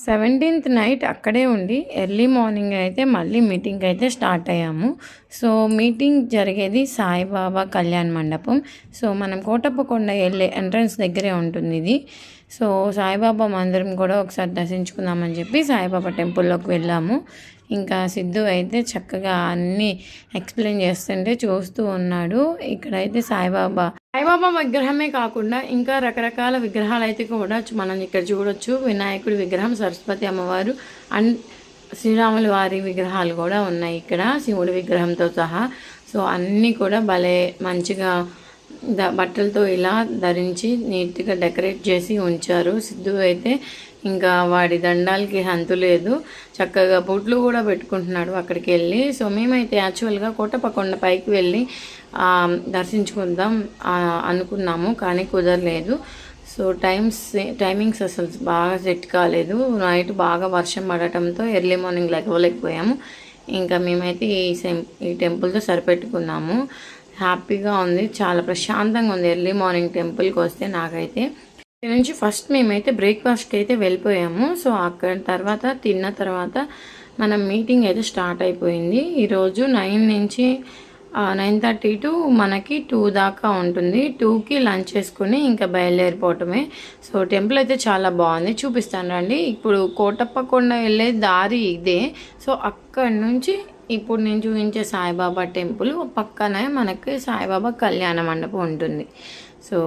17th night అక్కడే ఉండి early morning అయితే మళ్ళీ మీటింగ్ అయితే స్టార్ట్ అయ్యాము. సో మీటింగ్ జరిగేది సాయిబాబా కళ్యాణ మండపం. సో మనం కోటప్పకొండ వెళ్ళే ఎంట్రన్స్ దగ్గరే ఉంటుంది ఇది. సో సాయిబాబా మందిరం కూడా ఒకసారి దర్శించుకుందామని చెప్పి సాయిబాబా టెంపుల్లోకి వెళ్ళాము. ఇంకా సిద్ధు అయితే చక్కగా అన్నీ ఎక్స్ప్లెయిన్ చేస్తుంటే చూస్తూ ఉన్నాడు. ఇక్కడైతే సాయిబాబా విగ్రహమే కాకుండా ఇంకా రకరకాల విగ్రహాలు అయితే కూడా మనం ఇక్కడ చూడొచ్చు. వినాయకుడి విగ్రహం, సరస్వతి అమ్మవారు అండ్ శ్రీరాముల వారి విగ్రహాలు కూడా ఉన్నాయి ఇక్కడ, శివుడి విగ్రహంతో సహా. సో అన్నీ కూడా భలే మంచిగా బట్టలతో ఇలా ధరించి నీట్గా డెకరేట్ చేసి ఉంచారు. సిద్ధు అయితే ఇంకా వాడి దండాలకి హంతు లేదు, చక్కగా బొట్లు కూడా పెట్టుకుంటున్నాడు అక్కడికి వెళ్ళి. సో మేమైతే యాక్చువల్గా కోటప్పకొండ పైకి వెళ్ళి దర్శించుకుందాం అనుకున్నాము, కానీ కుదరలేదు. సో టైమింగ్స్ అసలు బాగా సెట్ కాలేదు. నైట్ బాగా వర్షం పడటంతో ఎర్లీ మార్నింగ్ లేకపోలేకపోయాము. ఇంకా మేమైతే ఈ టెంపుల్తో సరిపెట్టుకున్నాము. హ్యాపీగా ఉంది, చాలా ప్రశాంతంగా ఉంది ఎర్లీ మార్నింగ్ టెంపుల్కి వస్తే. నాకైతే ఇక్కడ నుంచి ఫస్ట్ మేమైతే బ్రేక్ఫాస్ట్కి అయితే వెళ్ళిపోయాము. సో అక్కడ తిన్న తర్వాత మన మీటింగ్ అయితే స్టార్ట్ అయిపోయింది. ఈరోజు 9 నుంచి 9:30 టు మనకి 2 దాకా ఉంటుంది. 2కి లంచ్ చేసుకుని ఇంకా బయలుదేరిపోవటమే. సో టెంపుల్ అయితే చాలా బాగుంది, చూపిస్తాను రండి. ఇప్పుడు కోటప్పకొండ వెళ్ళే దారి ఇదే. సో అక్కడి నుంచి ఇప్పుడు నేను చూపించే సాయిబాబా టెంపుల్ పక్కనే మనకి సాయిబాబా కళ్యాణ మండపం ఉంటుంది. సో